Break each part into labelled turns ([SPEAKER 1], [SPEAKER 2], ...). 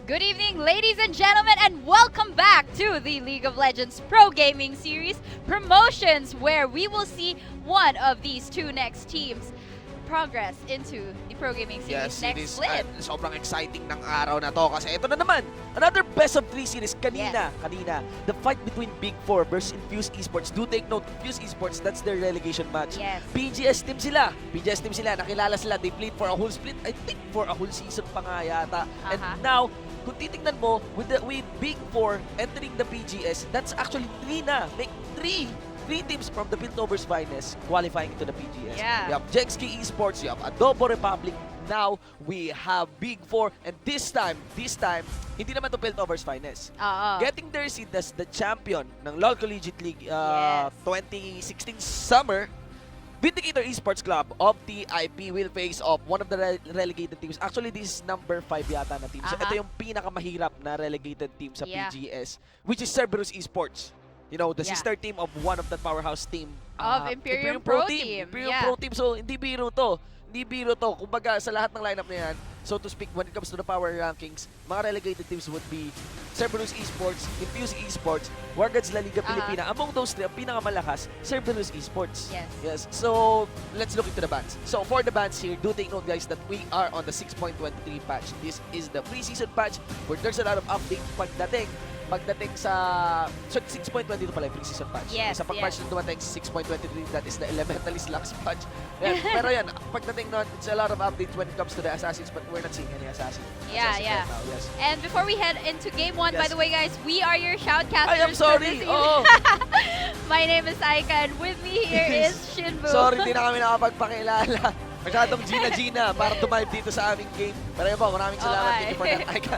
[SPEAKER 1] Good evening, ladies and gentlemen, and welcome back to the League of Legends Pro Gaming Series Promotions, where we will see one of these two next teams progress into the Pro Gaming Series next split.
[SPEAKER 2] Sobrang exciting ng araw na to kasi ito na naman, another best of 3 series kanina. The fight between Big 4 versus Infuse Esports. Do take note, Infuse Esports, that's their relegation match.
[SPEAKER 1] Yes.
[SPEAKER 2] PGS team sila, nakilala sila, they played for a whole split, I think for a whole season pa nga yata. And now, kung titignan mo, with Big 4 entering the PGS, that's actually 3 na. Make 3 teams from the Piltover's finest qualifying into the PGS.
[SPEAKER 1] Yeah.
[SPEAKER 2] You have Jexki Esports, you have Adobo Republic, now we have Big 4, and this time, hindi naman to Piltover's finest. Getting their seat as the champion ng LoL Collegiate League 2016 summer, Vindicator Esports Club of TIP will face off one of the relegated teams. Actually, this is number 5 yata na team. So, ito yung pinakamahirap na relegated team sa PGS, which is Cerberus Esports. You know, the sister team of one of the powerhouse team.
[SPEAKER 1] Of Imperium Pro Team.
[SPEAKER 2] Imperium Pro Team. So, hindi biro to. Kumbaga, sa lahat ng lineup na yan, so to speak, when it comes to the power rankings, mga relegated teams would be Cerberus Esports, Infuse Esports, Wargads La Liga Pilipina. Among those three, ang pinakamalakas, Cerberus Esports.
[SPEAKER 1] Yes.
[SPEAKER 2] So, let's look into the bans. So, for the bans here, do take note, guys, that we are on the 6.23 patch. This is the pre-season patch where there's a lot of updates pagdating sa 6.22 pala yung pre-season patch.
[SPEAKER 1] Yes,
[SPEAKER 2] sa pag-patch na dumating 6.23, that is the Elementalist Lux patch. Yan. Pero yan, pagdating nun, it's a lot of updates when it comes to the Assassins, but we're not seeing any Assassins
[SPEAKER 1] Yeah.
[SPEAKER 2] right now. Yes.
[SPEAKER 1] And before we head into Game 1, by the way, guys, we are your shoutcasters.
[SPEAKER 2] I am sorry!
[SPEAKER 1] My name is Aika, and with me here is Shinbu.
[SPEAKER 2] Sorry, hindi na kami nakapagpakilala. Masyadong Gina para tumive dito sa aming game. Pero yun po, maraming salamat. Thank you for that, Aika.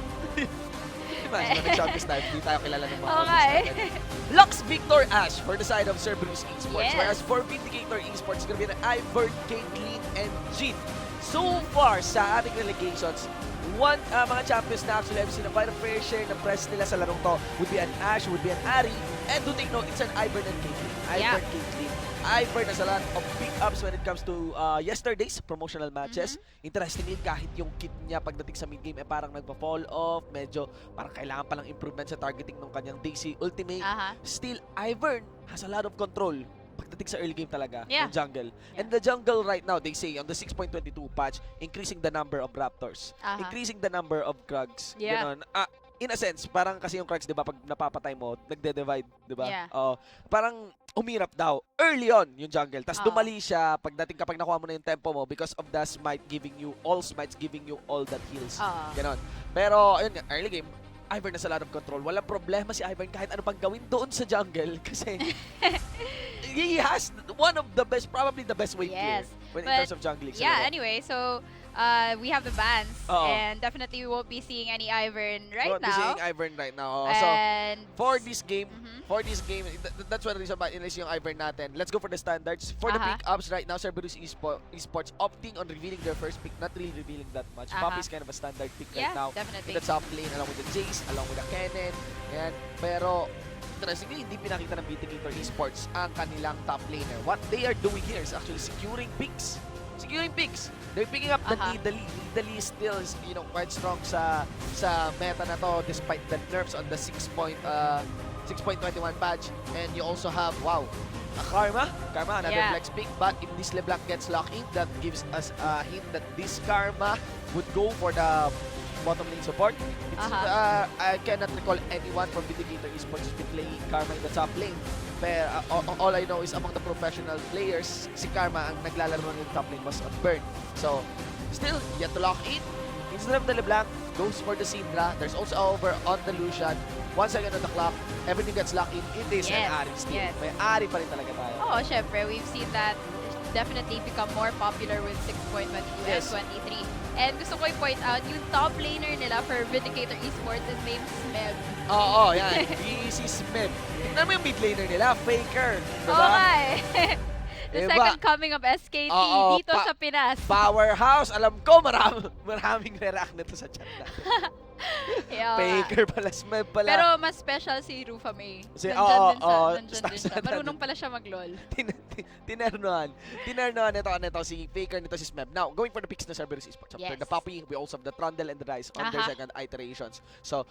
[SPEAKER 2] Showcase time, hindi tayo kilala ng mga Lux Victor Ash for the side of Cerberus Esports. Whereas for Vindicator Esports, it's gonna be the Ivern, Caitlyn, and Jin. So far sa ating relegations, mga champions na actually have seen a quite a fair share ng press nila sa larong to would be an Ash, would be an Ari, and do take note, it's an Ivern and Caitlyn. Caitlyn. Ivern has a lot of big ups when it comes to yesterday's promotional matches. Interestingly, kahit yung kit niya pagdating sa mid-game parang nagpa-fall off, medyo parang kailangan palang improvement sa targeting ng kanyang DC ultimate. Still, Ivern has a lot of control pagdating sa early game talaga ng jungle. And the jungle right now, they say on the 6.22 patch, increasing the number of Raptors, increasing the number of Krugs. Ganon. In a sense, parang kasi yung Krugs, di ba, pag napapatay mo, nagde-divide, di ba? Parang umirap daw. Early on yung jungle. Tapos dumali siya pagdating kapag nakuha mo na yung tempo mo because of the smite giving you all smites, giving you all that heals. Ganon. Pero, ayun, early game, Ivern has a lot of control. Walang problema si Ivern kahit ano pang gawin doon sa jungle kasi he has one of the best, probably the best wave gear in terms of jungling.
[SPEAKER 1] Anyway, so we have the bans, and definitely we won't be seeing any Ivern right now.
[SPEAKER 2] We won't be seeing Ivern right now.
[SPEAKER 1] And
[SPEAKER 2] so, for this game, that's one reason why ilis yung Ivern natin. Let's go for the standards. For the pick-ups right now, Cerberus Esports opting on revealing their first pick, not really revealing that much. Poppy is kind of a standard pick right now.
[SPEAKER 1] Definitely.
[SPEAKER 2] In the top lane, along with the Jace, along with the Kennen. Yan. Pero, interestingly, hindi pinakita ng Vindicator Esports ang kanilang top laner. What they are doing here is actually securing picks. They're picking up the Nidalee. Nidalee still is, quite strong sa meta na to despite the nerfs on the 6.21 patch. And you also have, a Karma, another flex pick. But if this LeBlanc gets locked in, that gives us a hint that this Karma would go for the bottom lane support. I cannot recall anyone from Vindicator Esports who's been playing Karma in the top lane. Pero all I know is among the professional players, si Karma ang naglalaro ng top lane was on Burn. So, still, yet to lock in. Instead of the LeBlanc, goes for the Syndra. There's also over on the Lucian. 1 second on the clock, everything gets locked in. It is an Ari still. May Ari pa rin talaga tayo.
[SPEAKER 1] Syempre, we've seen that definitely become more popular with 6.22 and 23. And gusto ko i-point out, yung top laner nila for Vindicator Esports is named Smeb.
[SPEAKER 2] Yan. Easy Smeb. Tignan mo yung mid laner nila, Faker. Diba?
[SPEAKER 1] The second coming of SKT dito sa Pinas.
[SPEAKER 2] Powerhouse. Alam ko, maraming react nito sa chat natin.
[SPEAKER 1] Yeah,
[SPEAKER 2] Faker pala, Smeb pala.
[SPEAKER 1] pero mas special si Rufa May.
[SPEAKER 2] Si-
[SPEAKER 1] Nandyan din
[SPEAKER 2] Star
[SPEAKER 1] siya.
[SPEAKER 2] siya
[SPEAKER 1] Marunong pala siya mag-lol.
[SPEAKER 2] Tinernohan. Ito si Faker, nito si Smeb. Now, going for the picks na Cerberus Esports. After
[SPEAKER 1] Yes.
[SPEAKER 2] the Poppy, we also have the Trundle and the Dice on their second iterations. So,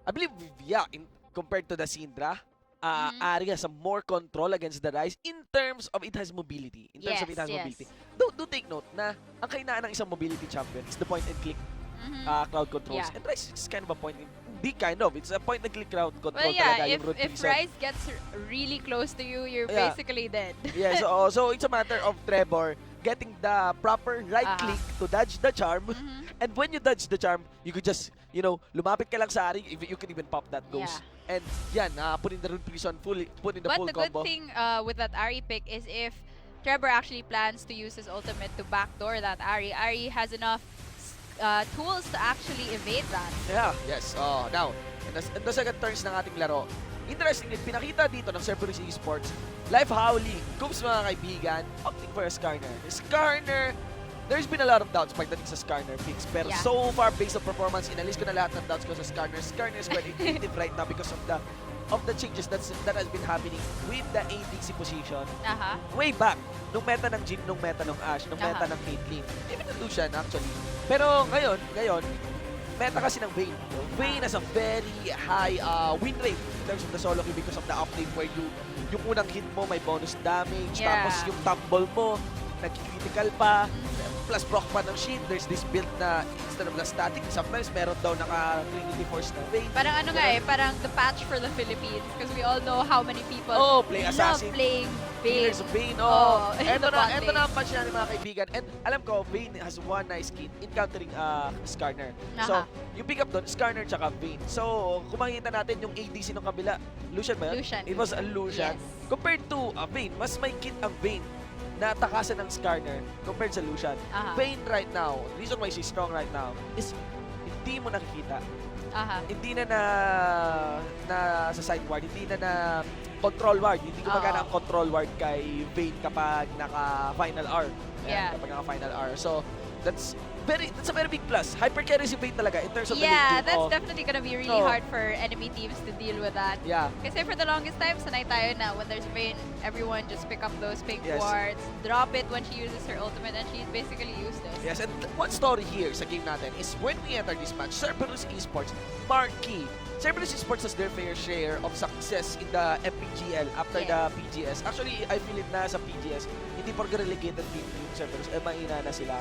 [SPEAKER 2] I believe, yeah, compared to the Syndra, Ari has a more control against the Dice in terms of it has mobility. In terms of it has mobility. Do take note na ang kainaan ng isang mobility champion is the point and click crowd controls.
[SPEAKER 1] Yeah.
[SPEAKER 2] And Rice is kind of a point and it's a point and click crowd control
[SPEAKER 1] Well, yeah,
[SPEAKER 2] talaga yung root
[SPEAKER 1] if
[SPEAKER 2] reason.
[SPEAKER 1] Rice gets really close to you, you're
[SPEAKER 2] Yeah.
[SPEAKER 1] basically dead.
[SPEAKER 2] Yeah, so it's a matter of Trevor getting the proper right click to dodge the charm. And when you dodge the charm, you could just, lumapit ka lang sa Ari, you can even pop that ghost. And yan, put in the root prison, put in the full
[SPEAKER 1] But the
[SPEAKER 2] combo.
[SPEAKER 1] good thing with that Ari pick is if Trevor actually plans to use his ultimate to backdoor that Ari has enough tools to actually evade that.
[SPEAKER 2] Yeah, yes. Now, in the second turns ng ating laro, interestingly, pinakita dito ng Cerberus Esports, live howling, Goops mga kaibigan, opting for a Skarner. Skarner, there's been a lot of doubts pagdating sa Skarner picks, pero so far, based on performance, inalis ko na lahat ng doubts ko sa Skarner. Skarner is quite intuitive right now because of the changes that has been happening with the ADC position. Way back, nung meta ng Jhin, nung meta ng Ashe, nung meta ng Caitlyn, even ng Lucian actually. Pero ngayon, meta kasi ng Vayne. Vayne has a very high win rate in terms of the solo queue because of the uplane where yung unang hit mo may bonus damage, tapos yung tumble mo, nag-critical pa, plus proc pa ng shield. There's this build na instead of the static, sometimes meron daw naka-Trinity Force na Vayne.
[SPEAKER 1] Parang parang the patch for the Philippines because we all know how many people
[SPEAKER 2] play
[SPEAKER 1] love
[SPEAKER 2] assassin.
[SPEAKER 1] playing Vayne.
[SPEAKER 2] Healers of Vayne.
[SPEAKER 1] Eto
[SPEAKER 2] na ang punch natin mga kaibigan. And alam ko, Vayne has one nice kit encountering Skarner. So, yung pick up doon, Skarner tsaka Vayne. So, kung makikita natin yung ADC ng kabila, Lucian ba yun?
[SPEAKER 1] Lucian.
[SPEAKER 2] It was a Lucian.
[SPEAKER 1] Yes.
[SPEAKER 2] Compared to Vayne, mas may kit ang Vayne na takasan ng Skarner compared sa Lucian. Vayne right now, the reason why she's strong right now is hindi mo nakikita. Hindi na sa side ward, hindi na control ward. Hindi gumagana ang control ward kay Vayne kapag naka-final hour. Kapag naka-final hour. So, that's a very big plus. Hyper carry si Vayne talaga in terms of the late game.
[SPEAKER 1] That's definitely gonna be really hard for enemy teams to deal with that.
[SPEAKER 2] Yeah.
[SPEAKER 1] Kasi for the longest time, sanay tayo na when there's Vayne, everyone just pick up those pink wards, drop it when she uses her ultimate, and she's basically useless.
[SPEAKER 2] Yes, and one story here sa game natin is when we enter this match, Cerberus Esports, marquee. Cerberus Esports has their fair share of success in the FPGL after the PGS. Actually, I feel it na sa PGS, hindi porke relegated team yung Cerberus, mahina na sila.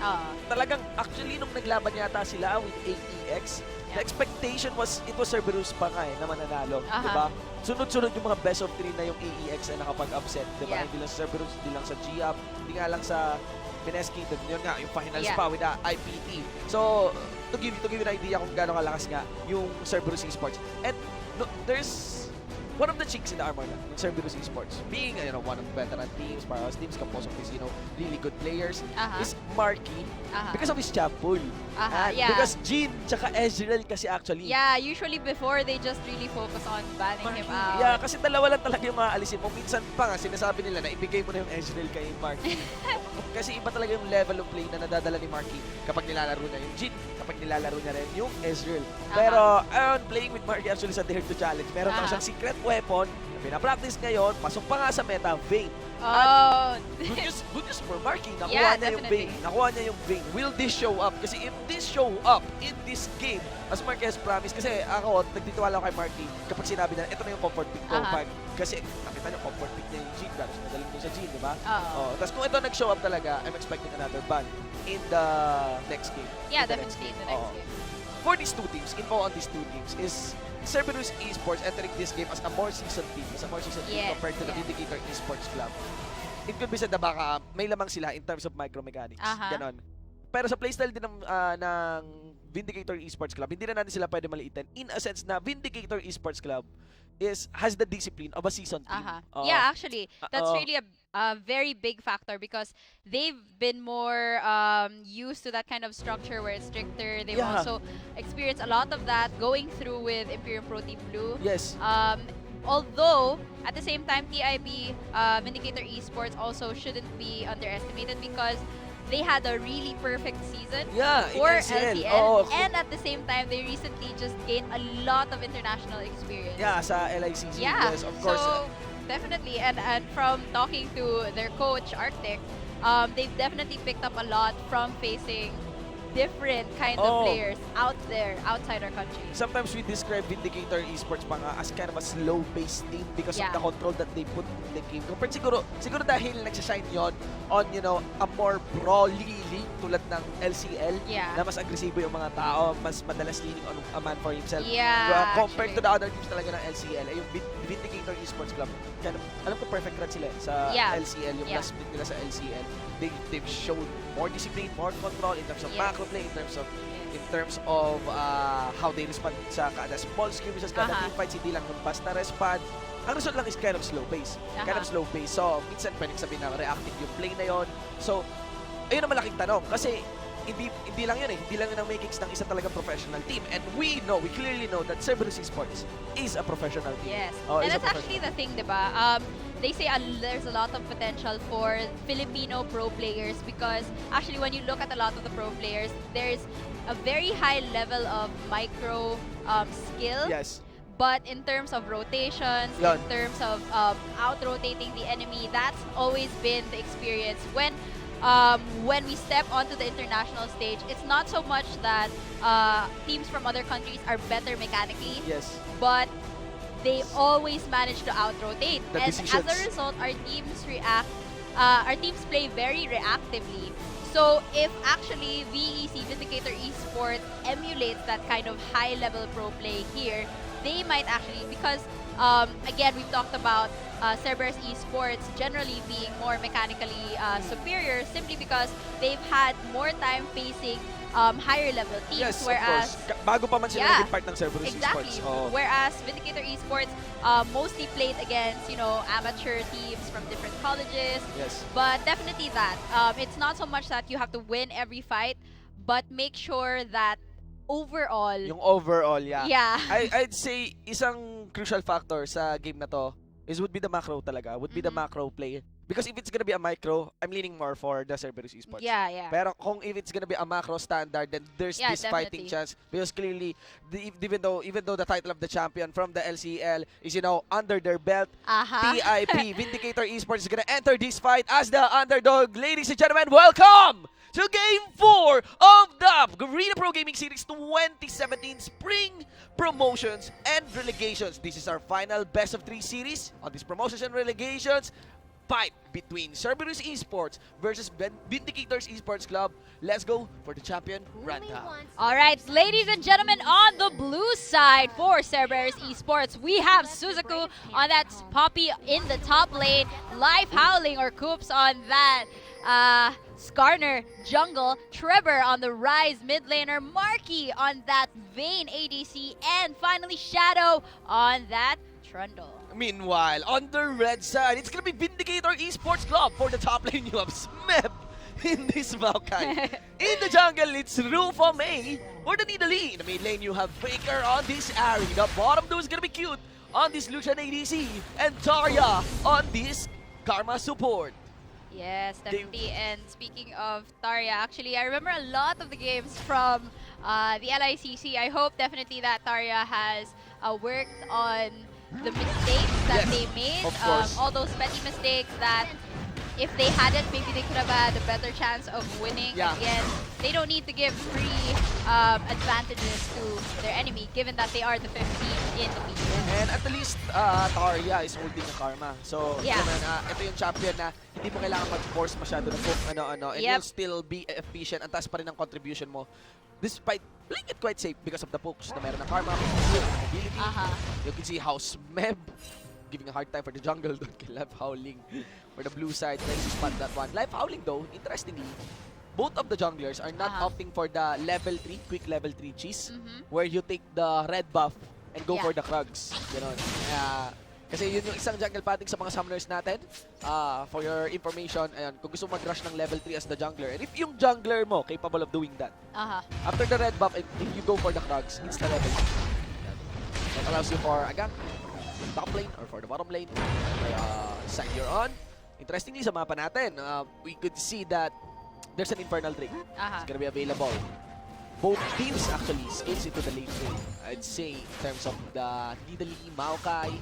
[SPEAKER 2] Talagang, actually, nung naglaban yata sila with AEX, the expectation was, it was Cerberus pa nga na mananalo. Diba? Sunod-sunod yung mga best of 3 na yung AEX na nakapag-upset. Diba? Hindi lang sa Cerberus, hindi lang sa G-Up, hindi nga lang sa Finesse Kingdom. Yun nga, yung finals pa with the IPT. So, to give you an idea kung gaano kalakas nga yung Cerberus Esports. And there's one of the chinks in the armor ng Cerberus Esports, being one of the veteran teams, powerhouse teams composed of these really good players, is Marky because of his champ pool. Because Jhin tsaka Ezreal kasi actually.
[SPEAKER 1] Yeah, usually before they just really focus on banning him out.
[SPEAKER 2] Yeah, kasi dalawa lang talaga yung maalisin mo. Minsan pa nga sinasabi nila na ibigay mo na yung Ezreal kay Marky. Kasi iba talaga yung level of play na nadadala ni Marky kapag nilalaro niya yung Jhin, kapag nilalaro niya rin yung Ezreal. Pero playing with Marky actually sa Dare to Challenge, meron na siyang secret weapon na pinapractice ngayon, pasok pa nga sa meta, Vayne. Good news for Marky, nakuha niya yung Vayne. Nakuha niya yung Vayne. Will this show up? Kasi if this show up in this game, as Marky has promised, kasi ako, nagtitiwala ako kay Marky kapag sinabi na, ito na yung comfort pick ko. Kasi nakita niyo, comfort pick niya yung Jhin, galos madaling doon sa Jhin, di ba? Tapos kung ito nag-show up talaga, I'm expecting another ban in the next game.
[SPEAKER 1] Yeah, definitely in the next game.
[SPEAKER 2] For these two teams, info on these two teams is Cerberus Esports entering this game as a more seasoned team, compared to the Vindicator Esports Club. It could be said na baka may lamang sila in terms of micromechanics. Ganon. Pero sa playstyle din ng Vindicator Esports Club, hindi na natin sila pwede maliitin in a sense na Vindicator Esports Club has the discipline of a seasoned team.
[SPEAKER 1] Yeah, actually, that's really a very big factor because they've been more used to that kind of structure where it's stricter. They've also experienced a lot of that going through with Imperium Pro Team Blue.
[SPEAKER 2] Yes.
[SPEAKER 1] Although, at the same time, TIB, Vindicator Esports also shouldn't be underestimated because they had a really perfect season
[SPEAKER 2] Yeah,
[SPEAKER 1] for
[SPEAKER 2] in LCL.
[SPEAKER 1] LCL.
[SPEAKER 2] Oo.
[SPEAKER 1] And at the same time, they recently just gained a lot of international experience.
[SPEAKER 2] Yeah, sa LICC.
[SPEAKER 1] Yeah,
[SPEAKER 2] Yes, of course.
[SPEAKER 1] so definitely. And from talking to their coach, Arctic, they've definitely picked up a lot from facing different kind of players out there, outside our country.
[SPEAKER 2] Sometimes we describe Vindicator Esports pa nga as kind of a slow-paced team because of the control that they put in the game. Compared siguro dahil nagsashine yon on, you know, a more brawly league tulad ng LCL na mas agresibo yung mga tao, mas madalas leaning on a man for himself.
[SPEAKER 1] Yeah,
[SPEAKER 2] compared to the other teams talaga ng LCL, yung Vindicator Esports Club, kind of, alam ko perfect run sila sa LCL, yung last bit nila sa LCL. They've shown more discipline, more control in terms of macro play, in terms of how they respond sa kada small skirmishes, kada team fights, hindi lang basta respond. Ang result lang is kind of slow pace. Kind of slow pace. So, minsan pwedeng sabihin na reactive yung play na yon. So, ayun ang malaking tanong. Kasi, hindi lang yun eh. Hindi lang yun ang makings ng isa talagang professional team. And we clearly know that Cerberus Esports is a professional team.
[SPEAKER 1] Yes. And that's actually the thing, diba? They say there's a lot of potential for Filipino pro players because actually when you look at a lot of the pro players, there's a very high level of micro skill.
[SPEAKER 2] Yes.
[SPEAKER 1] But in terms of rotations, in terms of out-rotating the enemy, that's always been the experience. When we step onto the international stage, it's not so much that teams from other countries are better mechanically, but they always manage to out-rotate. And as a result, our teams play very reactively. So if actually VEC, Vindicator Esports, emulates that kind of high-level pro play here, they might actually, because again, we've talked about Cerberus Esports generally being more mechanically superior simply because they've had more time facing higher level teams, whereas
[SPEAKER 2] bago pa man sila naging part ng Cerberus
[SPEAKER 1] Esports. Whereas Vindicator Esports mostly played against, you know, amateur teams from different colleges. But definitely that it's not so much that you have to win every fight, but make sure that overall,
[SPEAKER 2] yung overall, I'd say isang crucial factor sa game na to would be the macro talaga, would be the macro play. Because if it's gonna be a micro, I'm leaning more for the Cerberus Esports. Pero kung if it's gonna be a macro standard, then there's this fighting chance. Because clearly, even though the title of the champion from the LCL is, you know, under their belt, TIP, Vindicator Esports is gonna enter this fight as the underdog. Ladies and gentlemen, welcome to Game 4 of the Garena Pro Gaming Series 2017 Spring Promotions and Relegations. This is our final best of 3 series on this Promotions and Relegations fight between Cerberus Esports versus Vindicators Esports Club. Let's go for the champion rundown.
[SPEAKER 1] Alright, ladies and gentlemen, on the blue side for Cerberus Esports, we have Suzaku on that Poppy in the top lane, Life Howling or Coops on that Skarner jungle, Trevor on the Rise mid laner, Marky on that Vayne ADC, and finally Shadow on that Trundle.
[SPEAKER 2] Meanwhile, on the red side, it's gonna be Vindicator Esports Club. For the top lane, you have Smep in this Maokai. In the jungle, it's Rufa May for the Nidalee. In the mid lane, you have Faker on this Ari. The bottom two is gonna be Cute on this Lucian ADC. And Tarya on this Karma support.
[SPEAKER 1] Yes, definitely. And speaking of Tarya, actually, I remember a lot of the games from the LICC. I hope definitely that Tarya has worked on the mistakes that they made, all those petty mistakes that if they hadn't, maybe they could have had a better chance of winning. Again, they don't need to give free advantages to their enemy, given that they are the 15 in the media.
[SPEAKER 2] And at least, Tarya is holding the Karma. So, ito yung champion na hindi mo kailangan mag-force masyado na kung ano-ano. And you'll still be efficient. Ang taas pa rin ang contribution mo. Despite playing it quite safe because of the pokes na meron ng Karma, mobility. You can see how Smeb giving a hard time for the jungle doon kay Life Howling for the blue side. Trying to spot that one. Life Howling though, interestingly, both of the junglers are not opting for the level 3, quick level 3 cheese, where you take the red buff and go for the Krugs. Ganon. Kasi yun yung isang jungle padding sa mga summoners natin. For your information, ayan, kung gusto mo mag-rush ng level 3 as the jungler, and if yung jungler mo capable of doing that, after the red buff, if you go for the Krugs, insta level 3. That allows you for a gank, top lane, or for the bottom lane, side you're on. Interestingly, sa mapa natin, we could see that there's an Infernal Drake.
[SPEAKER 1] Uh-huh.
[SPEAKER 2] It's gonna be available. Both teams actually skates into the late game. I'd say in terms of the Nidalee, Maokai,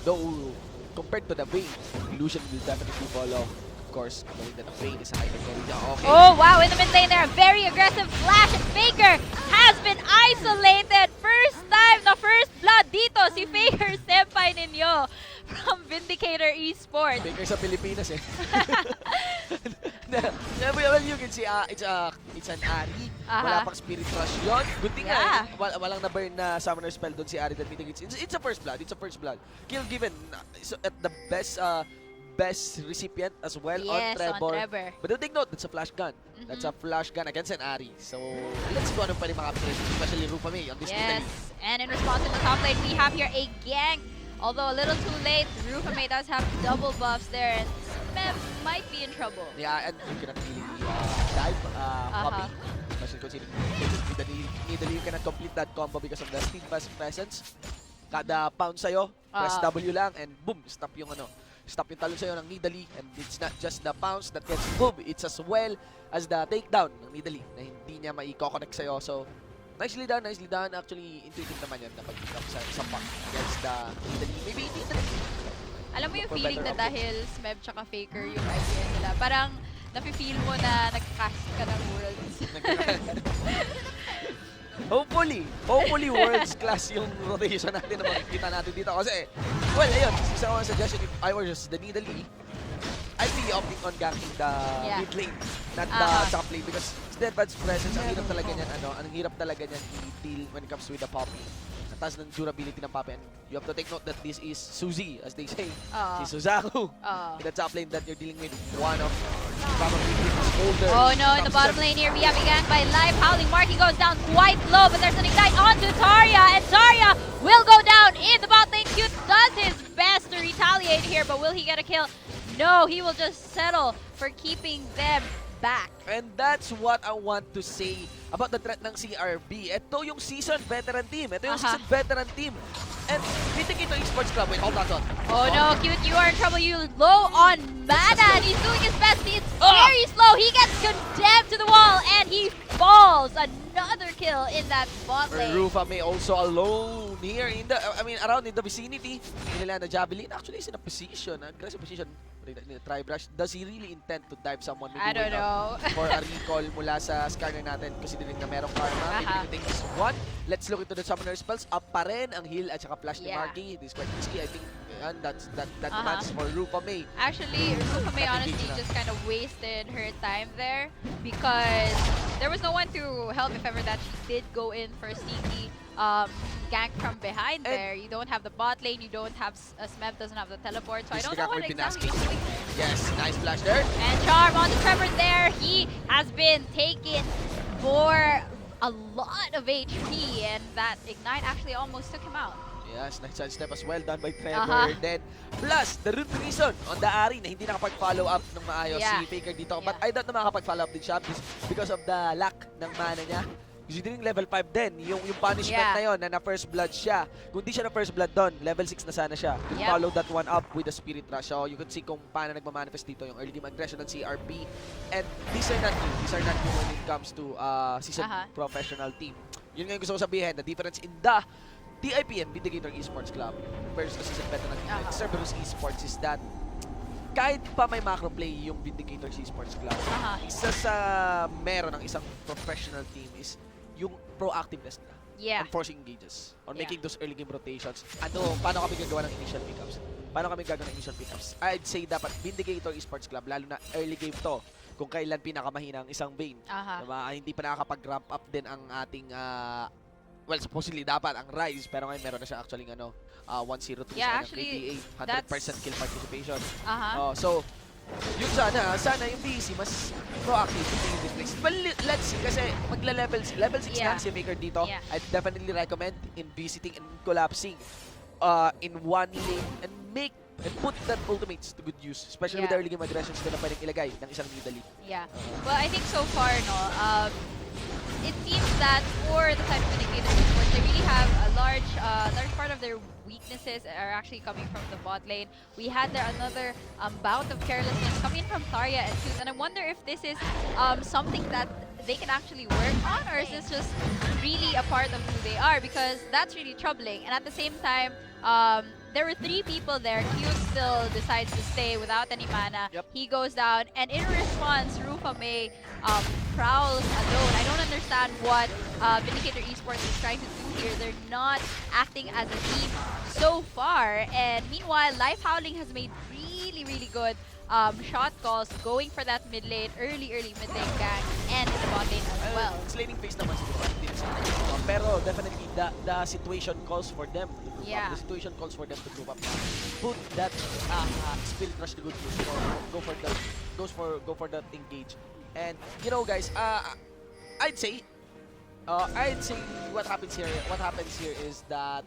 [SPEAKER 2] though compared to the Vayne, Illusion will definitely follow. Of course, knowing that the Vayne is a hyper Garena. Okay.
[SPEAKER 1] Oh, wow, in the mid lane there, very aggressive flash. Faker has been isolated. First time, the first blood dito, si Faker Senpai ninyo from Vindicator Esports.
[SPEAKER 2] Faker sa Pilipinas eh. Well, you can see, it's an Ari. Wala pang Spirit Rush yun. Good thing nga, walang na-burn na Summoner spell doon si Ari that mitigates. It's a first blood, Kill given at the best recipient as well on Trevor. But do take note, that's a flash gun. That's a flash gun against an Ari. So, let's see kung anong pwede makapit, especially Rufame on this Nidalee.
[SPEAKER 1] And in response to the top lane, we have here a gank. Although a little too late, Rufame does have double buffs there, and Mem might be in trouble.
[SPEAKER 2] Yeah, and you cannot really dive, copy. Especially considering Nidalee, you cannot complete that combo because of the speed fast presence. Kada pound sa'yo, press W lang, and boom, stop yung talon sa'yo ng Nidalee. And it's not just the pounce that gets boom, it's as well as the takedown ng Nidalee na hindi niya mai-connect sa'yo. So, nicely done. Actually, intuitive naman yan na pag-pick up sa punk against the Nidalee. Maybe Nidalee.
[SPEAKER 1] Alam mo yung feeling na dahil Smeb tsaka Faker yung idea nila, parang nafe-feel mo na nagka-cast ka ng worlds. Hopefully worlds class yung rotation natin na makikita natin dito. Kasi, well, ayun, isa ko ang suggestion, if I were just the Nidalee, I'd be opting on ganking the mid lane, not the top lane, because Steadfast's presence, ang hirap talaga niyan i-deal when it comes with the Poppy. Ang taas ng durability ng Poppy, and you have to take note that this is Suzy, as they say. Si Suzaku, in the top lane that you're dealing with, one of probably his older. Oh no, in the bottom lane here, we have a gank by Life. Howling Marky goes down quite low, but there's an ignite onto Tarja, and Tarja will go down in the bot lane. Cute does his best to retaliate here, but will he get a kill? No, he will just settle for keeping them back.
[SPEAKER 2] And that's what I want to say about the threat ng CRB. Ito yung seasoned veteran team. And Vindicator Esports Club, wait, hold on.
[SPEAKER 1] Oh no, Cute, you are in trouble. You're low on mana, and he's doing his best. It's very slow. He gets condemned to the wall, and he falls. Another kill in that bot lane.
[SPEAKER 2] Rufame also alone here in the, around in the vicinity. Nila na Javelin. Actually, he's in a position, aggressive position. Tribrush. Does he really intend to dive someone? Maybe
[SPEAKER 1] I don't know.
[SPEAKER 2] For a recall mula sa scanner natin, considering na merong karma. Maybe we take this one. Let's look into the summoner spells. Up pa rin ang heal at saka flash ni Marky. This is quite risky. I think that match for Rufame.
[SPEAKER 1] Actually, Rufame honestly just kind of wasted her time there because there was no one to help if ever that she did go in for a sneaky gank from behind there. You don't have the bot lane, you don't have, Smeb doesn't have the teleport, so I don't know what exactly he's doing there.
[SPEAKER 2] Yes, nice flash there.
[SPEAKER 1] And Charm on the Trevor there. He has been taken for a lot of HP, and that Ignite actually almost took him out.
[SPEAKER 2] Yes, nice sidestep as well done by Trevor. Then, plus, the root reason on the Ari na hindi nakapag-follow up ng maayos si Faker dito. But I doubt na makakapag-follow up din siya because of the lack ng mana niya. Considering level 5 din, yung punishment na yon na first blood siya. Kung di siya na first blood doon, level 6 na sana siya. You follow that one up with the Spirit Rush. So you can see kung paano nagmamanifest dito yung early game aggression ng CRB. And these are not new when it comes to seasoned professional team. Yun nga yung gusto ko sabihin, the difference in the TIP and Vindicator Esports Club versus the seasoned veteran team like Cerberus Esports is that kahit pa may macro play yung Vindicator Esports Club, isa sa meron ng isang professional team is yung proactiveness nila on forcing engages, on making those early game rotations. Paano kami gagawa ng initial pickups? I'd say dapat Vindicator Esports Club, lalo na early game to, kung kailan pinakamahina ang isang Vayne. Hindi pa nakakapag-ramp up din ang ating, well, supposedly dapat ang Rise, pero ngayon meron na siya actually 1-0 to
[SPEAKER 1] actually,
[SPEAKER 2] KPA, 100% kill participation. So, yun sana yung VEC mas proactive in this place. Well, let's see, kasi level 6 lang si Faker dito. I'd definitely recommend in visiting and collapsing in one lane and put that ultimates to good use, especially with the early game aggressions na pwedeng ilagay ng isang Nidalee.
[SPEAKER 1] Well, I think so far, it seems that for the side of Vindicator Esports, they really have a large part of their weaknesses are actually coming from the bot lane. We had there another bout of carelessness coming in from Zarya and Toot, and I wonder if this is something that they can actually work on, or is this just really a part of who they are? Because that's really troubling. And at the same time, there were 3 people there. Q still decides to stay without any mana.
[SPEAKER 2] Yep.
[SPEAKER 1] He goes down, and in response, Rufa May prowls alone. I don't understand what Vindicator Esports is trying to do here. They're not acting as a team so far. And meanwhile, Life Howling has made really good shot calls, going for that mid lane, early mid lane gang, and in the bot lane as well.
[SPEAKER 2] Slating phase naman siguro. Hindi na sila nag-group up. Pero definitely, the situation calls for them to group
[SPEAKER 1] Yeah.
[SPEAKER 2] up. The situation calls for them to group up now. Put that spirit rush to good use. Go for that engage. And you know, guys, I'd say what happens here is that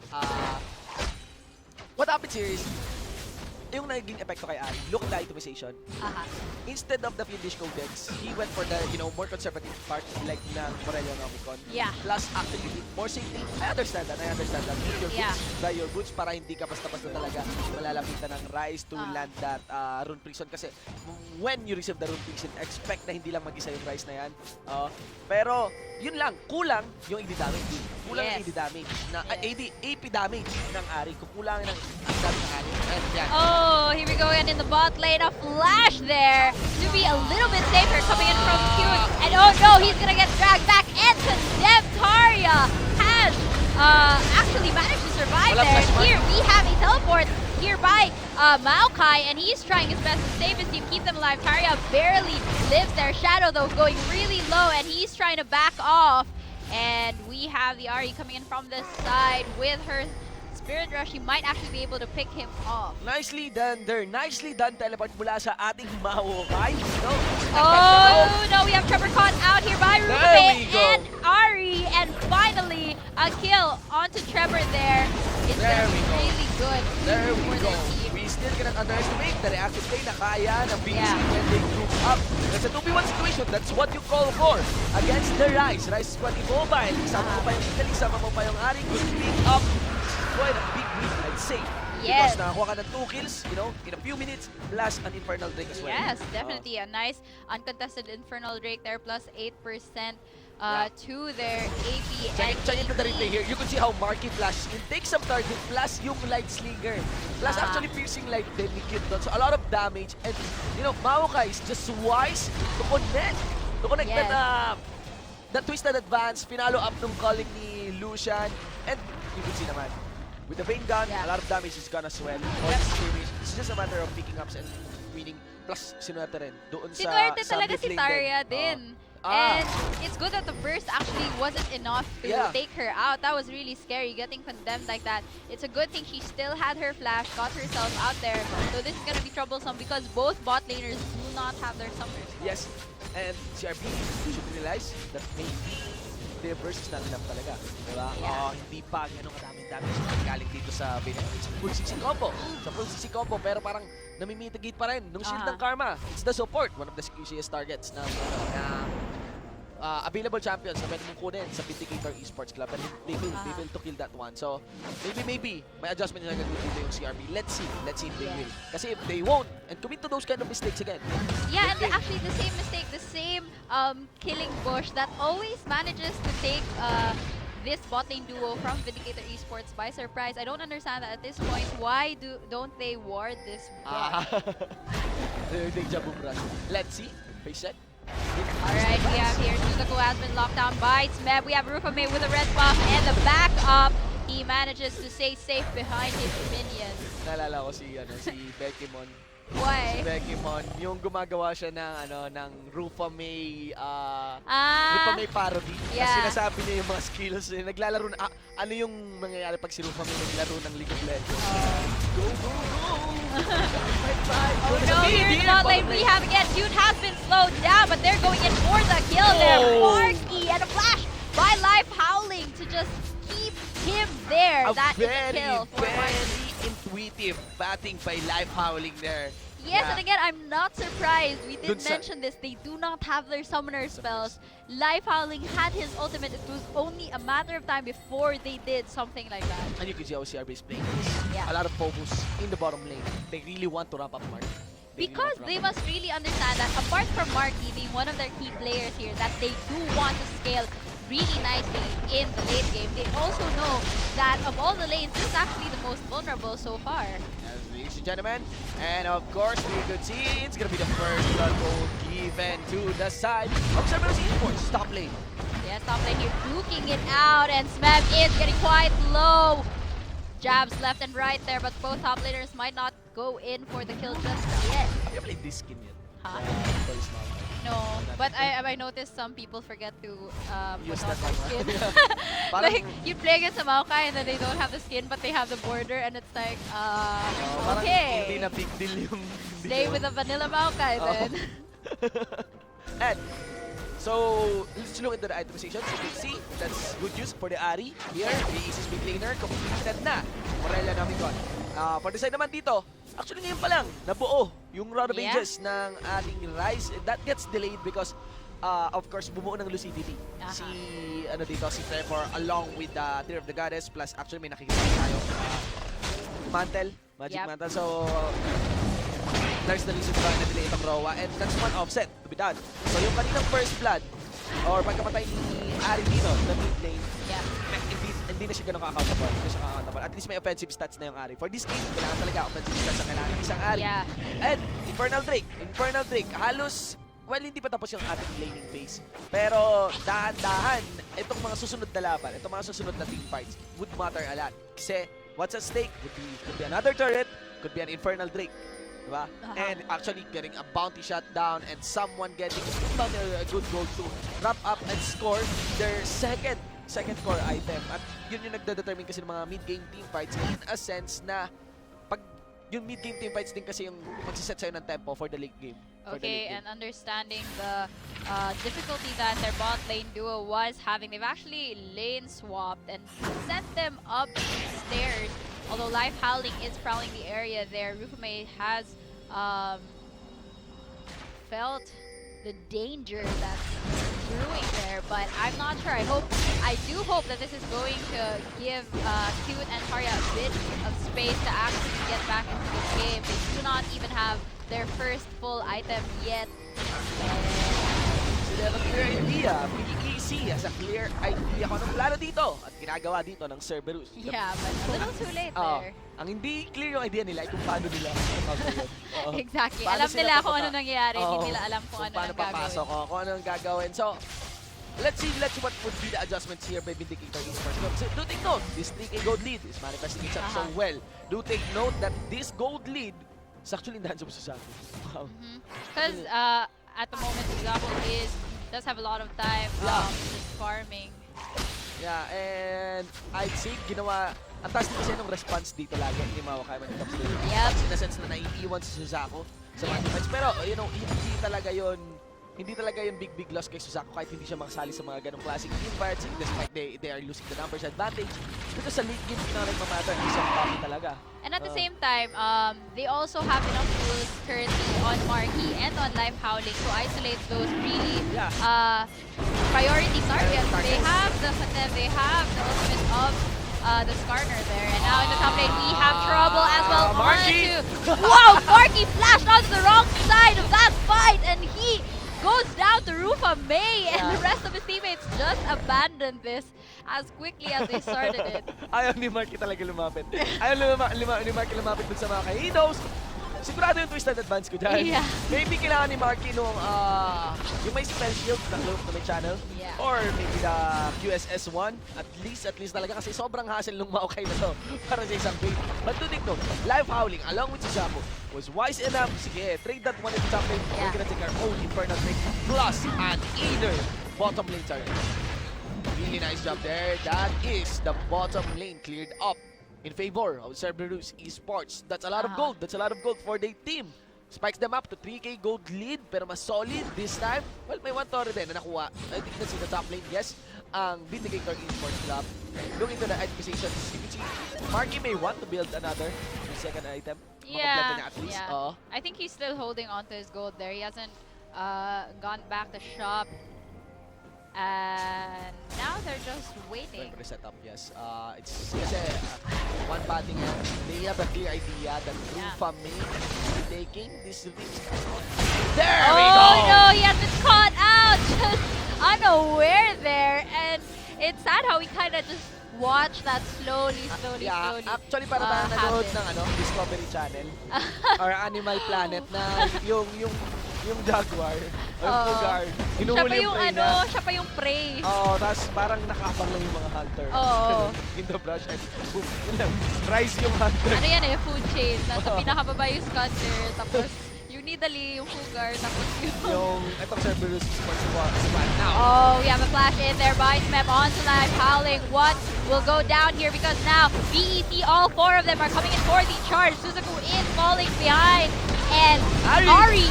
[SPEAKER 2] yung naging epekto kay Ari, look at the itemization. Instead of the Fiendish Codex, he went for the, more conservative part like ng Morello Nomicon.
[SPEAKER 1] Yeah.
[SPEAKER 2] Plus, actually, more safety. I understand that. Need your
[SPEAKER 1] Yeah.
[SPEAKER 2] boots, buy your boots para hindi ka basta-basta talaga malalapitan ng Rise to land that Rune Prison. Kasi when you receive the Rune Prison, expect na hindi lang mag-isa yung Rise na yan. Pero, yun lang, kulang yung AD damage. Kulang yung AD damage. AP damage ng Ari. Kukulangan ng damage ng Ari. And yan.
[SPEAKER 1] Oh, here we go again in the bot lane. A flash there to be a little bit safer coming in from Cute. And oh no, he's gonna get dragged back. And condemned Zarya has actually managed to survive there. And here we have a teleport here by Maokai, and he's trying his best to save his team, keep them alive. Zarya barely lives there. Shadow though going really low, and he's trying to back off. And we have the Ari coming in from this side with her Spirit Rush. He might actually be able to pick him off.
[SPEAKER 2] Nicely done there. Nicely done teleport mula sa ating Maokai. No.
[SPEAKER 1] Oh no, we have Trevor caught out here by
[SPEAKER 2] There
[SPEAKER 1] Rube
[SPEAKER 2] we go.
[SPEAKER 1] and Ari, and finally a kill onto Trevor there. It's
[SPEAKER 2] There we go.
[SPEAKER 1] really good
[SPEAKER 2] There
[SPEAKER 1] for
[SPEAKER 2] we go.
[SPEAKER 1] their team.
[SPEAKER 2] We still cannot underestimate the reactive play na kaya ng VEC
[SPEAKER 1] Yeah.
[SPEAKER 2] when they group up. That's a 2v1 situation. That's what you call for against the Rise. Rise squad immobile. Isama mo pa yung Italy, isama mo pa yung Ari. Good pick up. Quite a big win, I'd say.
[SPEAKER 1] Yes.
[SPEAKER 2] Because nakakuha ka ng 2 kills, in a few minutes, plus an Infernal Drake as well.
[SPEAKER 1] Yes, definitely a nice uncontested Infernal Drake there, plus 8% to their AP.
[SPEAKER 2] Check into the replay here. You can see how Marky flashes in. Take some target, plus yung Light Slinger. Plus actually piercing Light Delicate doon. So a lot of damage. And, Maokai is just wise to connect. To connect
[SPEAKER 1] Yes.
[SPEAKER 2] that twisted advance, finalo up nung calling ni Lucian. And you can see naman, with the Vein Gun, a lot of damage is gonna swell. It's just a matter of picking ups and winning. Plus, sinuwerte rin doon sa
[SPEAKER 1] Sinuwerte talaga
[SPEAKER 2] mid
[SPEAKER 1] si
[SPEAKER 2] lane
[SPEAKER 1] Zarya
[SPEAKER 2] din.
[SPEAKER 1] din. And it's good that the burst actually wasn't enough to take her out. That was really scary, getting condemned like that. It's a good thing she still had her flash, got herself out there. So this is going to be troublesome because both bot laners do not have their summoners.
[SPEAKER 2] Yes, and CRB should realize that maybe their burst is not enough talaga. Diba?
[SPEAKER 1] Yeah.
[SPEAKER 2] Hindi pa ganun kadaming damage na galing dito sa full CC combo. Sa full CC combo, pero parang namimitigate pa rin nung shield ng Karma. It's the support, one of the QCS targets na available champions na pwede mong kunin sa Vindicator Esports Club, and they will to kill that one. So maybe may adjustment na gagawin dito yung CRB. Let's see if they will. Kasi if they won't and commit to those kind of mistakes again.
[SPEAKER 1] Yeah, and actually the same mistake, the same killing bush that always manages to take this bot lane duo from Vindicator Esports by surprise. I don't understand that at this point. Why don't they ward this bush?
[SPEAKER 2] They jaboo rush. Let's see. Face check.
[SPEAKER 1] Alright, we have here Suzaku has been locked down by Smeb. We have Rufame with a red buff and the backup. He manages to stay safe behind his minions.
[SPEAKER 2] Naalala ko si Bekimon.
[SPEAKER 1] Why?
[SPEAKER 2] Si Bekimon, yung gumagawa siya ng Rufame parody.
[SPEAKER 1] Yeah.
[SPEAKER 2] Kasi sinasabi niya yung mga skills. Naglalaro na, ano yung mangyayari pag si Rufame naglaro ng League of Legends. Go!
[SPEAKER 1] Oh no, here in the bot lane we have again. Dude has been slowed down, but they're going in for the kill there. Marky and a flash by Life Howling to just keep him there. That is a kill for Marky.
[SPEAKER 2] Very intuitive batting by Life Howling there.
[SPEAKER 1] Yes,
[SPEAKER 2] Yeah.
[SPEAKER 1] and again, I'm not surprised. We did
[SPEAKER 2] Dun sa-
[SPEAKER 1] mention this. They do not have their summoner spells. Life Howling had his ultimate. It was only a matter of time before they did something like that.
[SPEAKER 2] And you can see how CRB is playing this.
[SPEAKER 1] Yeah.
[SPEAKER 2] A lot of focus in the bottom lane. They really want to ramp up Mark.
[SPEAKER 1] Because they must really understand that apart from Marky being one of their key players here, that they do want to scale really nicely in the late game, they also know that of all the lanes, this is actually the most vulnerable so far.
[SPEAKER 2] Yes, ladies and gentlemen, and of course, we could see it's gonna be the first blood goal given to the side of Cerberus Esports. Top lane.
[SPEAKER 1] Yeah, top lane here duking it out, and Smeb is getting quite low. Jabs left and right there, but both top laners might not go in for the kill just yet.
[SPEAKER 2] Have you played this skin yet?
[SPEAKER 1] Huh?
[SPEAKER 2] First now.
[SPEAKER 1] No, but I noticed some people forget to
[SPEAKER 2] Use
[SPEAKER 1] put on
[SPEAKER 2] that
[SPEAKER 1] their
[SPEAKER 2] one,
[SPEAKER 1] skin.
[SPEAKER 2] huh? Parang-
[SPEAKER 1] Like, you play against a Maokai and then they don't have the skin but they have the border and it's like,
[SPEAKER 2] Parang hindi
[SPEAKER 1] okay.
[SPEAKER 2] na big deal yung...
[SPEAKER 1] Play with a vanilla Maokai then.
[SPEAKER 2] And so let's look at the itemization. So you can see that's good news for the Ari here. The Isis big laner completed na. Morella namin doon. For the side naman dito, actually ngayon pa lang nabuo yung Rod of
[SPEAKER 1] Yeah.
[SPEAKER 2] Ages ng ating Rise. That gets delayed because of course bumuo ng Lucidity. Si ano dito si Trevor along with the Tear of the Goddess plus actually may nakikita tayo Mantle, Magic
[SPEAKER 1] Yep.
[SPEAKER 2] Mantle. So there's the reason why na-delay itong Rowa and that's one offset to be done. So yung kaninang first blood or pagkamatay ni Ari dito na mid lane,
[SPEAKER 1] Yeah.
[SPEAKER 2] hindi na siya ganun ka-accountable. Hindi siya ka-accountable. At least may offensive stats na yung Ari. For this game, kailangan talaga offensive stats ang kailangan ng isang Ari.
[SPEAKER 1] Yeah.
[SPEAKER 2] And Infernal Drake, halos, well, hindi pa tapos yung ating laning phase. Pero dahan-dahan, itong mga susunod na laban, itong mga susunod na team fights would matter a lot. Kasi what's at stake could be another turret, could be an Infernal Drake. Diba? And actually getting a bounty shot down and someone getting a good goal to wrap up and score their second core item. At yun yung nagdedetermine kasi ng mga mid-game team fights in a sense na pag yung mid-game team fights din kasi yung magsiset sa'yo ng tempo for the late game.
[SPEAKER 1] Okay, and understanding the difficulty that their bot lane duo was having, they've actually lane swapped and sent them up stairs. Although Life Howling is prowling the area there, Rufume has felt the danger that's brewing there, but I'm not sure. I do hope that this is going to give Cute and Tarya a bit of space to actually get back into this game. They do not even have their first full item yet.
[SPEAKER 2] So they have a clear idea. PGS has a clear idea kung anong plano dito at ginagawa dito ng Cerberus.
[SPEAKER 1] Yeah, but a little too late
[SPEAKER 2] Oo.
[SPEAKER 1] there.
[SPEAKER 2] Ang hindi clear yung idea nila ay kung paano nila gagawin. Oo.
[SPEAKER 1] Exactly.
[SPEAKER 2] Paano
[SPEAKER 1] Alam
[SPEAKER 2] sila
[SPEAKER 1] nila kung
[SPEAKER 2] papunta?
[SPEAKER 1] ano nangyayari, hindi
[SPEAKER 2] Oo.
[SPEAKER 1] nila alam kung ano
[SPEAKER 2] paano
[SPEAKER 1] ang gagawin.
[SPEAKER 2] papasok, kung ano ang gagawin. So, let's see what would be the adjustments here by Vindicator Esports. So, do take note, this 3K gold lead is manifesting itself so well. Do take note that this gold lead is actually in the hands of Suzaku. Wow.
[SPEAKER 1] Because at the moment, Suzaku does have a lot of time just farming.
[SPEAKER 2] Yeah, and I'd say ang taas din kasi ng response dito lagi ni Mawakay when it comes to
[SPEAKER 1] Yep.
[SPEAKER 2] in the sense na naiiwan si Suzaku sa mga defense. Pero, you know, hindi talaga yun big loss kay Suzaku kahit hindi siya makasali sa mga ganong classic team fights despite they are losing the numbers advantage. Because sa late game, pinaka nagmamatter ang isang copy talaga.
[SPEAKER 1] And at the same time, they also have enough tools currently on Marquee and on Life Howling to isolate those really priority targets. They have the Fatev, they have the ultimate of the Skarner there. And now in the top lane, we have trouble as well.
[SPEAKER 2] Marquee!
[SPEAKER 1] Wow, Marquee flashed onto the wrong side of that fight and he goes down to Rufa May and the rest of his teammates just abandoned this as quickly as they started it.
[SPEAKER 2] Ayaw ni Marky talaga lumapit. Ayaw ni Marky lumapit dun sa mga kay. He knows. Sigurado yung twisted advance ko dyan.
[SPEAKER 1] Yeah.
[SPEAKER 2] Maybe kailangan ni Marky nung yung may spell shield na close na may channel.
[SPEAKER 1] Yeah.
[SPEAKER 2] Or maybe the QSS1. At least talaga kasi sobrang hassle nung Maokai na to para sa isang bait. But to take note, Live Howling along with Suzaku was wise enough. Sige, trade that one in the top lane. We're gonna take our own Infernal Drake plus an inner bottom lane turret. Really nice job there. That is the bottom lane cleared up in favor of Cerberus Esports. That's a lot of gold. That's a lot of gold for their team. Spikes them up to 3k gold lead, pero mas solid this time. Well, may 1 torre din na nakuha. I think that's in the top lane, yes. Ang Vindicator Esports Club. Looking to the acquisitions, you can see Marky may want to build another second item. Makablento niya at least.
[SPEAKER 1] I think he's still holding on to his gold there. He hasn't gone back to shop. And now they're just waiting.
[SPEAKER 2] For the setup, yes. It's kasi one batting and they have a clear idea that Rufa may be taking this risk. There we go!
[SPEAKER 1] Oh no, he has been caught out! Just unaware there. And it's sad how we kind of just watch that slowly.
[SPEAKER 2] Actually, para tayo nanood ng Discovery Channel or Animal Planet na yung jaguar or cougar, hinuhuli yung prey na.
[SPEAKER 1] Siya pa yung prey.
[SPEAKER 2] Tapos parang nakabang lang yung mga hunter. In the brush and boom, yun lang. Rise yung hunter.
[SPEAKER 1] Ano yan food chain. Nasa pinakababa yung scutter, tapos yung Nidalee, yung cougar, tapos
[SPEAKER 2] yung itong Cerberus squad now.
[SPEAKER 1] Oh, we have a flash in there by Smeb onto live howling. What will go down here because now VEC, all 4 of them are coming in for the charge. Suzaku is falling behind. And Ari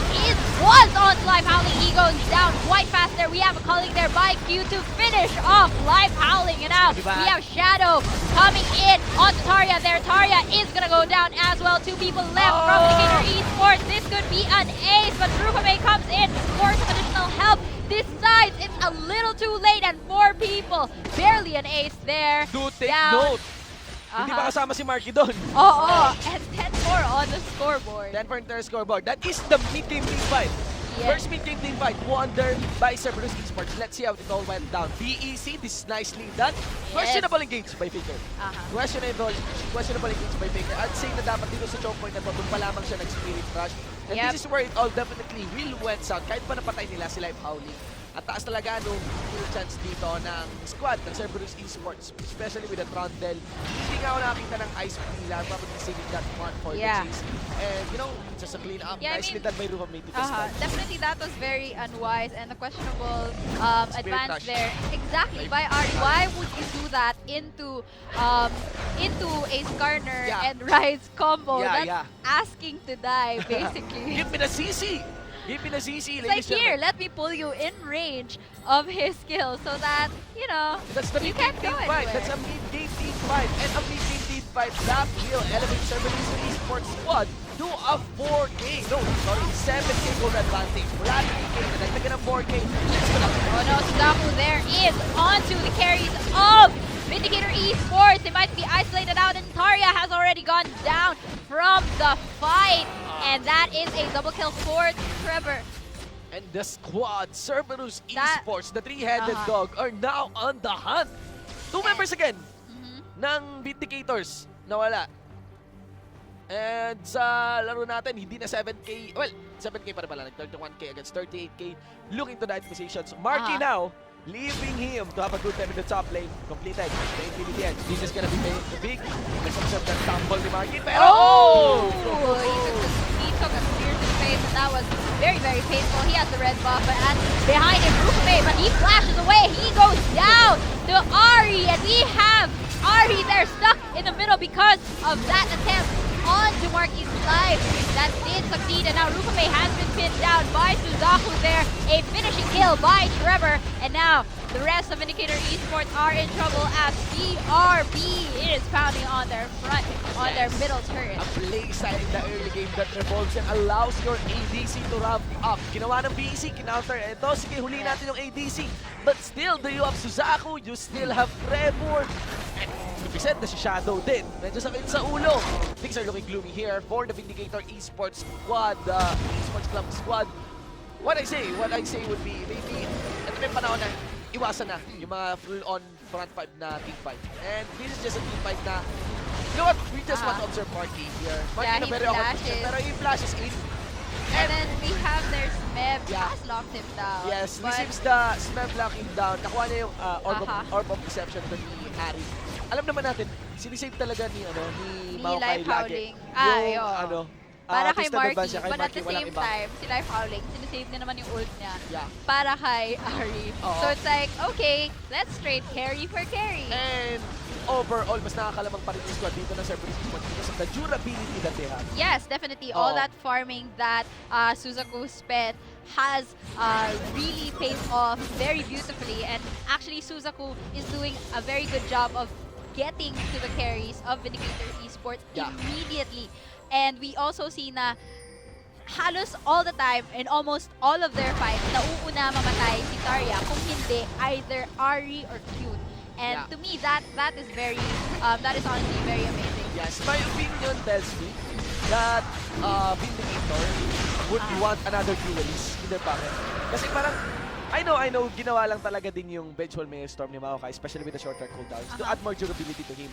[SPEAKER 1] was on Live Howling. He goes down quite fast there. We have a calling there by Q to finish off Live Howling. And now we have Shadow coming in on Taria there. Taria is going to go down as well. 2 people left from Indicator Esports. This could be an ace, but Rupame comes in for some additional help. This side, it's a little too late and 4 people. Barely an ace there.
[SPEAKER 2] Do take note. Hindi ba kasama si Marky doon?
[SPEAKER 1] And 10-4 on the scoreboard.
[SPEAKER 2] 10 for entire scoreboard. That is the mid-game team fight.
[SPEAKER 1] Yes.
[SPEAKER 2] First mid-game team fight, wonder by Cerberus Esports. Let's see how it all went down. VEC, this is nicely done. Questionable engage by Faker. Questionable engage by Faker. I'd say na dapat dito sa choke point na to, doon pa lamang siya nag-spirit rush. And this is where it all definitely will went south. Kahit pa napatay nila si Live Howling. At taas talaga nung chance dito ng squad ng Cerberus Esports, especially with the Trundle. Hindi nga ako nakakita ng ice nila, probably saving that one for the chase. And you know, just a clean up, nicely done by Rufa Mate.
[SPEAKER 1] Definitely that was very unwise and a questionable advance there. Exactly, by Ari. Why would you do that into a Skarner and Rise combo? That's asking to die, basically.
[SPEAKER 2] Give me the CC! Give me the CC,
[SPEAKER 1] like here, let me pull you in range of his skill so that, you know,
[SPEAKER 2] that's the
[SPEAKER 1] you can't go anywhere.
[SPEAKER 2] That's a mid-game team fight. And a mid-game team fight that will elevate Cerberus Esports squad to a 4K. No, sorry, 7K gold advantage. Wala 3K, nadagdagan ng 4K.
[SPEAKER 1] Oh no, Suzaku there is onto the carries of Vindicator Esports. They might be isolated out and Taria has already gone down from the fight. And that is a double kill for Trevor.
[SPEAKER 2] And the squad, Cerberus Esports, the 3-headed dog, are now on the hunt. 2 members again ng Vindicators nawala. And sa laro natin, hindi na 7K. Well, 7K pa rin pala. 31K against 38K. Looking to the acquisitions. Marky now, leaving him to have a good time in the top lane. Completed. The infinity end. This is gonna be big. Let's observe that tumble ni Marky. Pero,
[SPEAKER 1] he took a spear to the face and that was very, very painful. He has the red buff, but behind him, Rupame, but he flashes away. He goes down to Ari, and we have Ari there stuck in the middle because of that attempt onto Marky's life. That did succeed, and now Rupame has been pinned down by Suzaku there. A finishing kill by Trevor, and now the rest of Indicator Esports are in trouble as CRB is pounding on their front, on their middle turret.
[SPEAKER 2] A play style in the early game that revolves and allows your ADC to ramp up. Ginawa ng VEC, kinounter. Ito, sige, huli natin yung ADC. But still, do you have Suzaku? You still have Trevor. And to be said, na si Shadow din. Medyo sakit sa ulo. Things are looking gloomy here for the Vindicator Esports squad, Esports Club squad. What I say would be, maybe, ito may panahon na iwasan na yung mga full-on front 5 na team fight. And this is just a team fight na, you know what, we just want to observe Marky here. Marky na very awkward position, pero he flashes in.
[SPEAKER 1] And then we have their Smeb has locked him down.
[SPEAKER 2] Yes, this seems the Smeb locking down. Nakuha niya yung Orb of Deception doon ni Harry. Alam naman natin, sinisave talaga ni Maokai lagi.
[SPEAKER 1] para kay
[SPEAKER 2] pistol
[SPEAKER 1] Marky,
[SPEAKER 2] advance siya kay
[SPEAKER 1] but at
[SPEAKER 2] Marky,
[SPEAKER 1] the
[SPEAKER 2] walang
[SPEAKER 1] same
[SPEAKER 2] iba.
[SPEAKER 1] time, si Life Howling, sinisave niya naman yung ult niya
[SPEAKER 2] Yeah.
[SPEAKER 1] para kay Ari.
[SPEAKER 2] Oo.
[SPEAKER 1] So it's like, okay, let's trade carry for carry.
[SPEAKER 2] And overall, mas nakakalamang pa rin yung squad dito ng Cerberus Esports because of the durability that they have.
[SPEAKER 1] Yes, definitely. All
[SPEAKER 2] Oo.
[SPEAKER 1] that farming that Suzaku spent has really paid off very beautifully. And actually, Suzaku is doing a very good job of getting to the carries of Vindicator Esports
[SPEAKER 2] Yeah.
[SPEAKER 1] immediately. And we also see na halos all the time in almost all of their fights, nauuna mamatay si Tarya. Kung hindi, either Ari or Cute. And
[SPEAKER 2] Yeah.
[SPEAKER 1] to me, that is very, that is honestly very amazing.
[SPEAKER 2] Yes, my opinion tells me that Vindicator would want another duelist in their pocket. Kasi parang, I know, ginawa lang talaga din yung Vengeful Maelstrom ni Maokai, especially with the short-term cooldowns, to add more durability to him.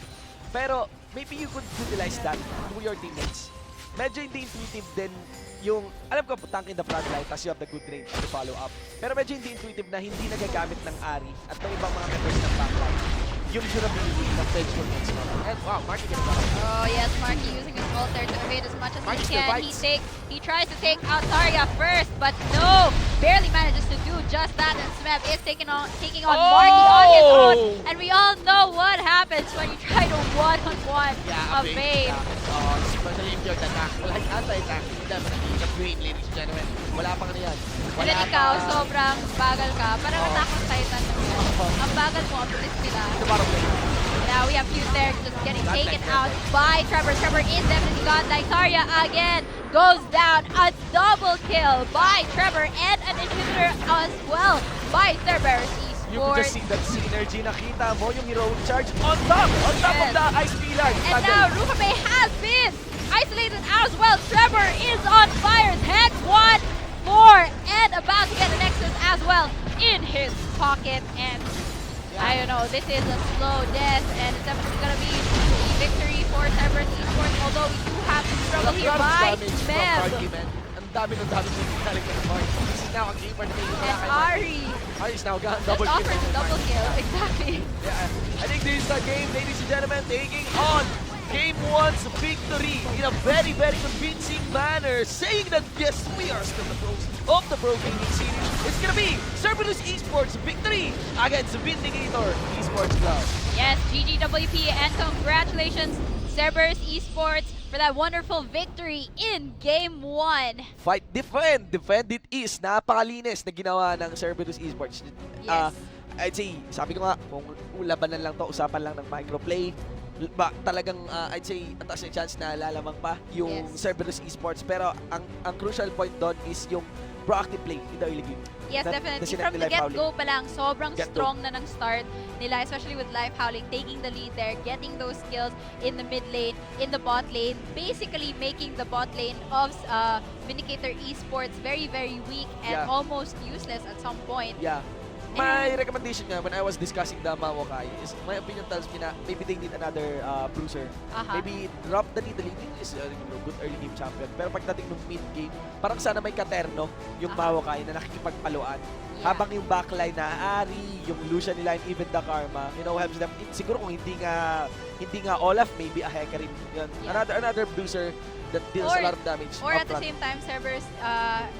[SPEAKER 2] Pero, maybe you could utilize that to your teammates. Medyo hindi intuitive din yung, alam ko, tank in the front line, tapos you have the good range to follow up. Pero medyo hindi intuitive na hindi nagagamit ng Ari at ng ibang mga members ng backline yung durability ng Vengeful Maelstrom. And wow, Marky gets back.
[SPEAKER 1] Oh yes, Marky using his ult there to evade as much as
[SPEAKER 2] Marky
[SPEAKER 1] he
[SPEAKER 2] still
[SPEAKER 1] can.
[SPEAKER 2] fights.
[SPEAKER 1] He tries to take out Tarya first, but no! Barely manages to do just that, and Smeb is taking on Marky on his own. And we all know what happens when you try to one-on-one evade.
[SPEAKER 3] Especially if you're the tank. Like anti-tank, definitely the green, ladies and gentlemen. Wala pang ano yan.
[SPEAKER 1] And then ikaw, sobrang bagal ka. Parang Attack on Titan. Ang bagal mo, abilis nila.
[SPEAKER 2] Ito parang
[SPEAKER 1] Now we have Fuse there just getting taken out by Trevor. Trevor is definitely godlike. Tarya again goes down. A double kill by Trevor and an inhibitor as well by Cerberus
[SPEAKER 2] you could just
[SPEAKER 1] Esports.
[SPEAKER 2] see that synergy. Nakita mo yung heroic charge on top of the ice pillar.
[SPEAKER 1] And now Rukabe has been isolated as well. Trevor is on fire. Hex one more and about to get the Nexus as well in his pocket. And I don't know, this is a slow death and it's definitely going to be a victory for Cerberus Esports, although we do have to struggle here by Smeb.
[SPEAKER 2] Ang dami ng damage na galing kay Mark. This is now a game for the main.
[SPEAKER 1] And Ari
[SPEAKER 2] Ari is now got
[SPEAKER 1] just
[SPEAKER 2] double kill.
[SPEAKER 1] offers a double kill, exactly.
[SPEAKER 2] Yeah, I think this is the game, ladies and gentlemen, taking on Game 1's victory in a very, very convincing manner, saying that yes, we are still the pros of the Pro Gaming Series. It's gonna be Cerberus Esports victory against Vindicator Esports Club.
[SPEAKER 1] Yes, GGWP and congratulations Cerberus Esports for that wonderful victory in Game 1.
[SPEAKER 2] Fight, defend. Defend it is. Napakalinis na ginawa ng Cerberus Esports.
[SPEAKER 1] Yes.
[SPEAKER 2] I'd say, sabi ko nga, kung labanan lang to, usapan lang ng microplay, talagang I'd say mataas na chance na lalamang pa yung Cerberus Esports, pero ang crucial point doon is yung proactive play in the early game.
[SPEAKER 1] Yes, definitely. From the get-go pa lang, sobrang strong na ng start nila, especially with Life Howling taking the lead there, getting those kills in the mid lane, in the bot lane, basically making the bot lane of Vindicator Esports very, very weak and almost useless at some point.
[SPEAKER 2] Yeah. My recommendation nga when I was discussing the Maokai is, my opinion tells me na maybe they need another bruiser. Maybe drop the needle. He is a good early game champion. Pero pagdating ng mid game, parang sana may katerno yung Maokai na nakikipagpaluan. Habang yung backline na Ari, yung Lucian nila, and even the Karma, you know, helps them. Siguro kung hindi nga Olaf, maybe a Hecarim. Another bruiser that deals a lot of damage.
[SPEAKER 1] Or at the same time, Cerberus,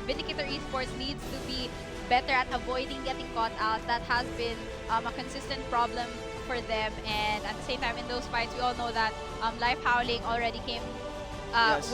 [SPEAKER 1] Vindicator Esports needs to be better at avoiding getting caught out. That has been a consistent problem for them. And at the same time, in those fights, we all know that Life Howling already came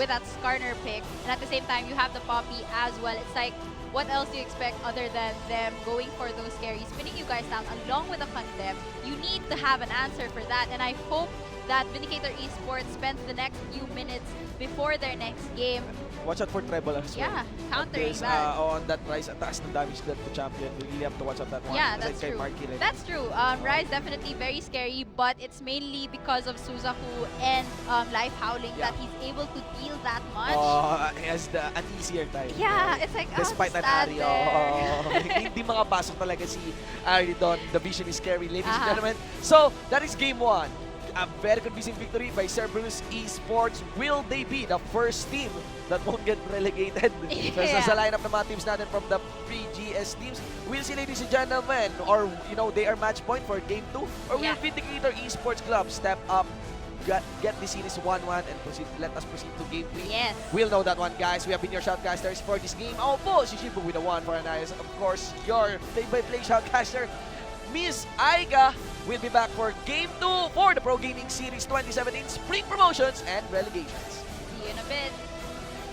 [SPEAKER 1] with that Skarner pick. And at the same time, you have the Poppy as well. It's like, what else do you expect other than them going for those carries, spinning you guys down along with the Condemn? You need to have an answer for that. And I hope that Vindicator Esports spends the next few minutes before their next game.
[SPEAKER 2] Watch out for treble as well.
[SPEAKER 1] Yeah, countering that.
[SPEAKER 2] On that Rise, ang taas ng damage to champion. We really have to watch out that one.
[SPEAKER 1] Yeah, that's true. That's true. Rise definitely very scary, but it's mainly because of Suzaku and Life Howling that he's able to deal that much.
[SPEAKER 2] He has an easier time.
[SPEAKER 1] Yeah, it's like,
[SPEAKER 2] despite an Ari, hindi makapasok talaga si Ari doon. The vision is scary, ladies and gentlemen. So, that is game 1. A very convincing victory by Cerberus Esports. Will they be the first team that won't get relegated? Sa lineup ng mga teams natin from the PGS teams. We'll see, ladies and gentlemen, or you know, they are match point for game 2, or will Vindicator Esports Club step up get the series 1-1 and let us proceed to game 3.
[SPEAKER 1] Yes.
[SPEAKER 2] We'll know that one, guys. We have been your shoutcasters for this game. Ako po, si Shibu with a 1 for an eyes. Of course, your play-by-play shoutcaster, Miss Aiga, will be back for Game 2 for the Pro Gaming Series 2017 Spring Promotions and Relegations.
[SPEAKER 1] See you in a bit.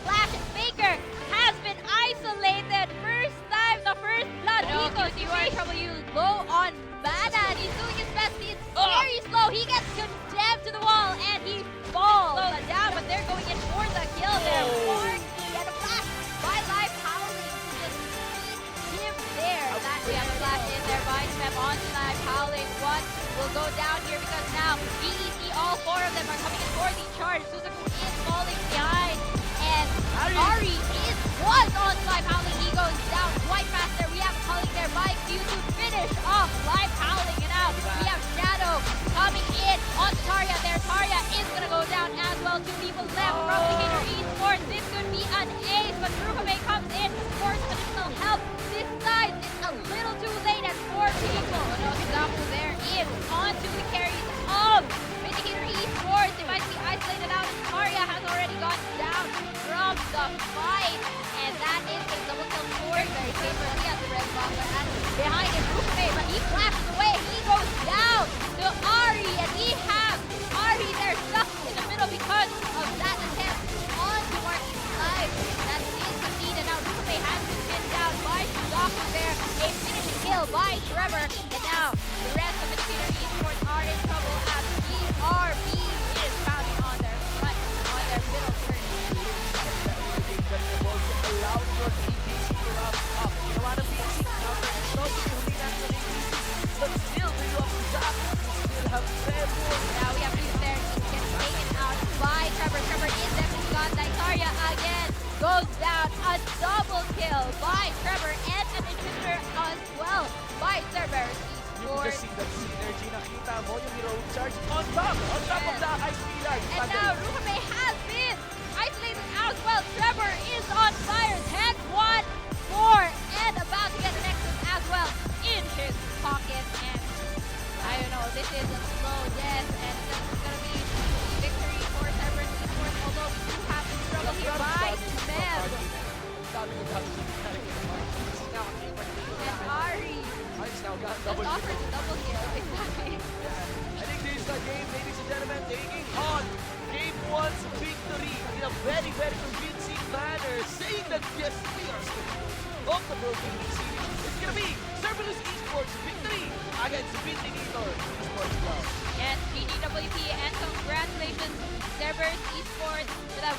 [SPEAKER 1] Flash Baker has been isolated. First time, the first blood.
[SPEAKER 3] No,
[SPEAKER 1] Nico, you are in trouble. You low on mana, and he's doing his best. He's very slow. He gets condemned to the wall, and he falls down, but they're going in for the kill there. Marky and a flash by Live Howling to just beat him there. We have a flash in there by Smep on Live Howling. One will go down here because now VEC, all 4 of them are coming in for the charge. Suzuku is falling behind, and Ari was on Live Howling. He goes down quite fast there. We have Calling there by Q to finish off Live Howling, and now we have Shadow coming in on Tarya there. Tarya is going to go down as well. 2 people left from the Gator Esports. This could be an ace, but Rukame comes in for additional help. This side is a little too late as 4 people. Oh no, Zaku there is onto the carries of Vindicator Esports. They might be isolated out, and Tarya has already gone down from the fight. And that is a double kill for very safer. He has the red box, and behind him, Rukame, but he flashes away. He goes down to Ari, and we have Ari there stuck in the middle because of that attempt onto Marky's side. That is the lead, and now Rukame has been pinned down by Zaku there. A finishing kill by Trevor, and now the rest of the Gator Esports are in trouble as CRB is pounding on their front, on their middle turn.
[SPEAKER 2] Allowed your EPC to round up. Ginawa ng VEC, number is not to be huli but still, we have Zaku, we still have Trevor.
[SPEAKER 1] Now we have Reese there. He gets taken out by Trevor. Trevor is definitely gone. Tarya again goes down. A double kill by Trevor and an inhibitor as well by Cerberus
[SPEAKER 2] You can just
[SPEAKER 1] Esports.
[SPEAKER 2] see that synergy. Nakita mo yung heroic charge on top of the ice pillar.
[SPEAKER 1] And now Rukame has been isolated as well. Trevor is on fire. 10-1, 4, and about to get an exit as well in his pocket. And I don't know, this is a slow death, and this is going to be victory for Cerberus Esports, although we do have some trouble here by Smeb and Ari. Just offers a double kill, exactly.
[SPEAKER 2] I think this is the game, ladies and gentlemen, taking on Game 1's victory in a very, very convincing manner, saying that yes, we are still of the Pro Gaming Series. It's gonna be Cerberus Esports victory against Vindicator Esports Club.
[SPEAKER 1] Yes, GGWP, and congratulations, Cerberus Esports, with a